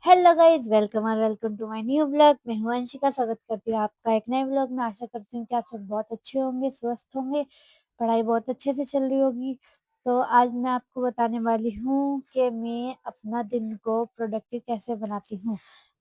Hello guys, welcome और welcome to my new blog. मैं हूं अंशिका, स्वागत करती हूँ आपका एक नए ब्लॉग में। आशा करती हूँ कि आप सब बहुत अच्छे होंगे, स्वस्थ होंगे, पढ़ाई बहुत अच्छे से चल रही होगी। तो आज मैं आपको बताने वाली हूँ कि मैं अपना दिन को प्रोडक्टिव कैसे बनाती हूँ।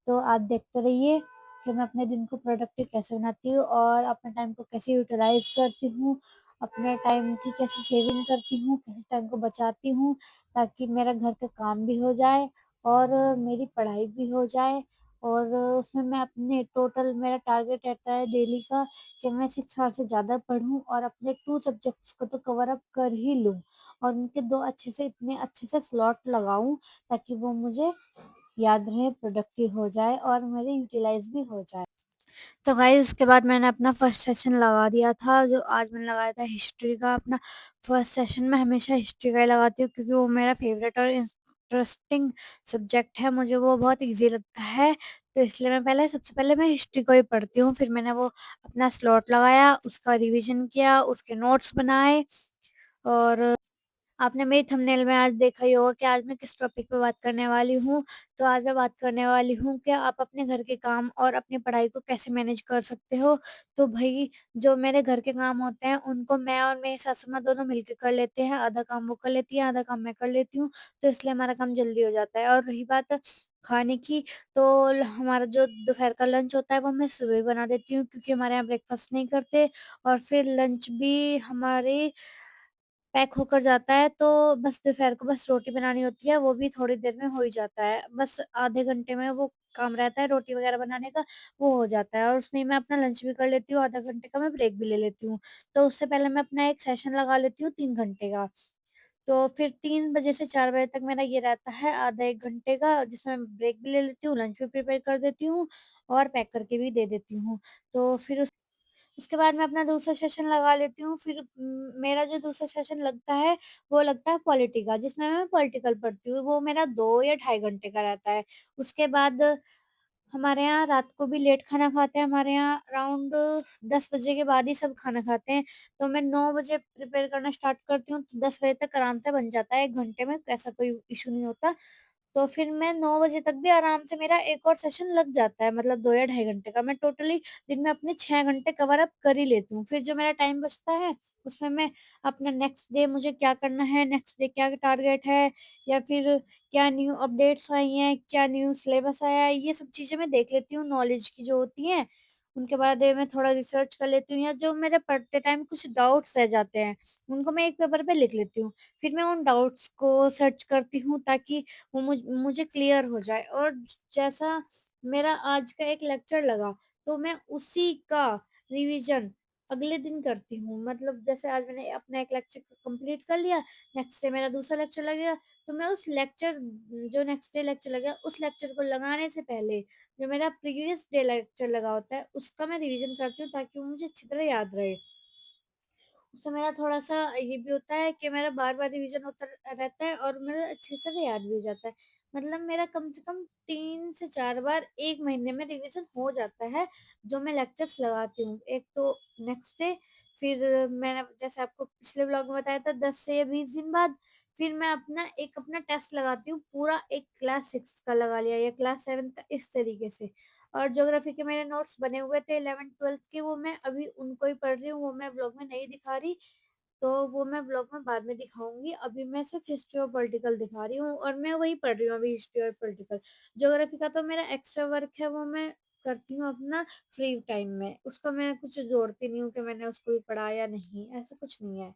तो आप देखते रहिए कि मैं अपने दिन को प्रोडक्टिव कैसे बनाती हूँ और अपने टाइम को कैसे यूटिलाइज करती हूँ, अपने टाइम की कैसे सेविंग करती हूँ, कैसे टाइम को बचाती हूँ ताकि मेरा घर का काम भी हो जाए और मेरी पढ़ाई भी हो जाए। और उसमें मैं अपने टोटल मेरा टारगेट रहता है डेली का कि मैं 6 आवर से ज़्यादा पढूँ और अपने 2 सब्जेक्ट्स को तो कवर अप कर ही लूँ और उनके 2 अच्छे से इतने अच्छे से स्लॉट लगाऊँ ताकि वो मुझे याद रहे, प्रोडक्टिव हो जाए और मेरे यूटिलाइज़ भी हो जाए। तो गाइस उसके बाद मैंने अपना फर्स्ट सेशन लगा दिया था, जो आज मैंने लगाया था हिस्ट्री का अपना फर्स्ट सेशन। मैं हमेशा हिस्ट्री का ही लगाती हूँ क्योंकि वो मेरा फेवरेट और इंटरेस्टिंग सब्जेक्ट है, मुझे वो बहुत ईज़ी लगता है। तो इसलिए मैं पहले सबसे पहले मैं हिस्ट्री को ही पढ़ती हूँ, फिर मैंने वो अपना स्लॉट लगाया, उसका रिविज़न किया, उसके नोट्स बनाए। और आपने मेरी थंबनेल में आज देखा ही होगा कि आज मैं किस टॉपिक पे बात करने वाली हूँ। तो आज मैं बात करने वाली हूँ कि आप अपने घर के काम और अपनी पढ़ाई को कैसे मैनेज कर सकते हो। तो भई जो मेरे घर के काम होते हैं उनको मैं और मेरी सासू माँ दोनों मिलके कर लेते हैं। आधा काम वो कर लेती है, आधा काम मैं कर लेती हूँ। तो इसलिए हमारा काम जल्दी हो जाता है। और रही बात खाने की, तो हमारा जो दोपहर का लंच होता है वो मैं सुबह ही बना देती हूँ क्योंकि हमारे यहाँ ब्रेकफास्ट नहीं करते और फिर लंच भी हमारे पैक होकर जाता है। तो बस दोपहर को बस रोटी बनानी होती है, वो भी थोड़ी देर में हो ही जाता है। बस आधे घंटे में वो काम रहता है रोटी वगैरह बनाने का, वो हो जाता है और उसमें मैं अपना लंच भी कर लेती हूँ, आधा घंटे का मैं ब्रेक भी ले लेती हूँ। तो उससे पहले मैं अपना एक सेशन लगा लेती हूँ 3 घंटे का। तो फिर 3 बजे से 4 बजे तक मेरा ये रहता है आधा 1 घंटे का, जिसमें मैं ब्रेक भी ले लेती हूँ, लंच भी प्रिपेयर कर देती हूँ और पैक करके भी दे देती हूँ। तो फिर उसके बाद मैं अपना दूसरा सेशन लगा लेती हूँ। फिर मेरा जो दूसरा सेशन लगता है, वो लगता है पॉलिटी का, जिसमें मैं पॉलिटिकल पढ़ती हूँ। वो मेरा 2 या ढाई घंटे का रहता है। उसके बाद हमारे यहाँ रात को भी लेट खाना खाते हैं। हमारे यहाँ अराउंड 10 बजे के बाद ही सब खाना खाते हैं। तो मैं 9 बजे प्रिपेयर करना स्टार्ट करती हूँ, तो 10 बजे तक आराम से बन जाता है 1 घंटे में, ऐसा कोई इश्यू नहीं होता। तो फिर मैं 9 बजे तक भी आराम से मेरा एक और सेशन लग जाता है, मतलब 2 या ढाई घंटे का। मैं टोटली दिन में अपने 6 घंटे कवर अप कर ही लेती हूँ। फिर जो मेरा टाइम बचता है, उसमें मैं अपना नेक्स्ट डे मुझे क्या करना है, नेक्स्ट डे क्या टारगेट है या फिर क्या न्यू अपडेट्स आई हैं, क्या न्यू सिलेबस आया है, ये सब चीज़ें मैं देख लेती हूँ नॉलेज की जो होती हैं। उनके बाद मैं थोड़ा रिसर्च कर लेती हूँ या जो मेरे पढ़ते टाइम कुछ डाउट्स रह जाते हैं, उनको मैं एक पेपर पे लिख लेती हूँ। फिर मैं उन डाउट्स को सर्च करती हूँ ताकि वो मुझे क्लियर हो जाए। और जैसा मेरा आज का एक लेक्चर लगा, तो मैं उसी का रिवीजन अगले दिन करती हूँ। मतलब जैसे आज मैंने अपना एक लेक्चर कंप्लीट कर लिया, नेक्स्ट डे मेरा दूसरा लेक्चर लगेगा, तो मैं उस लेक्चर जो नेक्स्ट डे लेक्चर लगेगा, उस लेक्चर को लगाने से पहले जो मेरा प्रीवियस डे लेक्चर लगा होता है, उसका मैं रिवीजन करती हूँ ताकि वो मुझे अच्छी तरह याद रहे। उससे मेरा थोड़ा-सा ये भी होता है कि मेरा बार-बार रिवीज़न होता रहता है और मेरा अच्छी तरह याद भी हो जाता है। मतलब मेरा कम से कम 3 से 4 बार 1 महीने में रिवीज़न हो जाता है, जो मैं लेक्चर्स लगाती हूँ। एक तो नेक्स्ट डे, फिर मैंने जैसे आपको पिछले व्लॉग में बताया था 10 से या 20 दिन बाद, फिर मैं अपना टेस्ट लगाती हूँ, पूरा एक क्लास 6 का लगा लिया या क्लास 7 का, इस तरीके से। और ज्योग्राफी के मेरे नोट्स बने हुए थे 11th-12th के, वो मैं अभी उनको ही पढ़ रही हूँ, वो मैं व्लॉग में नहीं दिखा रही, तो वो मैं व्लॉग में बाद में दिखाऊँगी। अभी मैं सिर्फ हिस्ट्री और पॉलिटिकल दिखा रही हूँ और मैं वही पढ़ रही हूँ अभी, हिस्ट्री और पॉलिटिकल। ज्योग्राफी का तो मेरा एक्स्ट्रा वर्क है, वो मैं करती हूँ अपना फ्री टाइम में, उसका मैं कुछ जोड़ती नहीं हूँ कि मैंने उसको भी पढ़ा या नहीं, ऐसा कुछ नहीं है।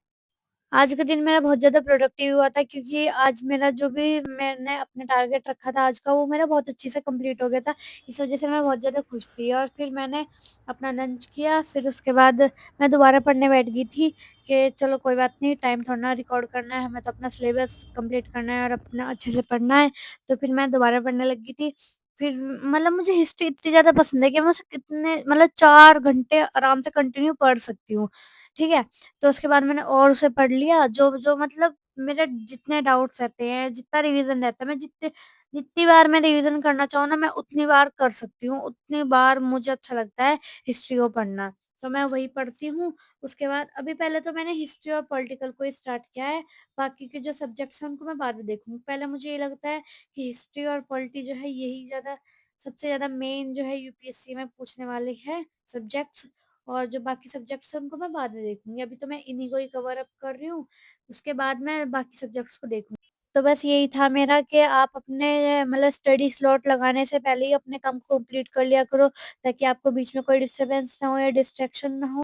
आज का दिन मेरा बहुत ज़्यादा प्रोडक्टिव हुआ था क्योंकि आज मेरा जो भी मैंने अपना टारगेट रखा था आज का, वो मेरा बहुत अच्छे से कंप्लीट हो गया था। इस वज़ह से मैं बहुत ज़्यादा खुश थी और फिर मैंने अपना लंच किया, फिर उसके बाद मैं दोबारा पढ़ने बैठ गई थी कि चलो कोई बात नहीं, टाइम थोड़ा ना रिकॉर्ड करना है, हमें तो अपना सिलेबस कंप्लीट करना है और अपना अच्छे से पढ़ना है। तो फिर मैं दोबारा पढ़ने लगी थी। फिर मतलब मुझे हिस्ट्री इतनी ज़्यादा पसंद है कि मैं उसे कितने मतलब 4 घंटे आराम से कंटिन्यू पढ़ सकती हूँ, ठीक है? तो उसके बाद मैंने और उसे पढ़ लिया, जो जो मतलब मेरे जितने डाउट्स रहते हैं, जितना रिवीज़न रहता है, मैं जितनी बार मैं रिवीज़न करना चाहूँ ना, मैं उतनी बार कर सकती हूँ, उतनी बार मुझे अच्छा लगता है हिस्ट्री को पढ़ना। तो मैं वही पढ़ती हूँ। उसके बाद अभी पहले तो मैंने हिस्ट्री और पॉलिटिकल को ही स्टार्ट किया है, बाकी के जो सब्जेक्ट्स हैं उनको मैं बाद में देखूँगी। पहले मुझे ये लगता है कि हिस्ट्री और पॉलिटी जो है यही सबसे ज़्यादा मेन जो है यूपीएससी में पूछने वाले हैं सब्जेक्ट्स, और जो बाकी सब्जेक्ट्स हैं उनको मैं बाद में देखूँगी। अभी तो मैं इन्हीं को ही कवर अप कर रही हूँ, उसके बाद मैं बाकी सब्जेक्ट्स को देखूँगी। तो बस यही था मेरा कि आप अपने मतलब स्टडी स्लॉट लगाने से पहले ही अपने काम को कंप्लीट कर लिया करो, ताकि आपको बीच में कोई डिस्टर्बेंस ना हो या डिस्ट्रैक्शन ना हो।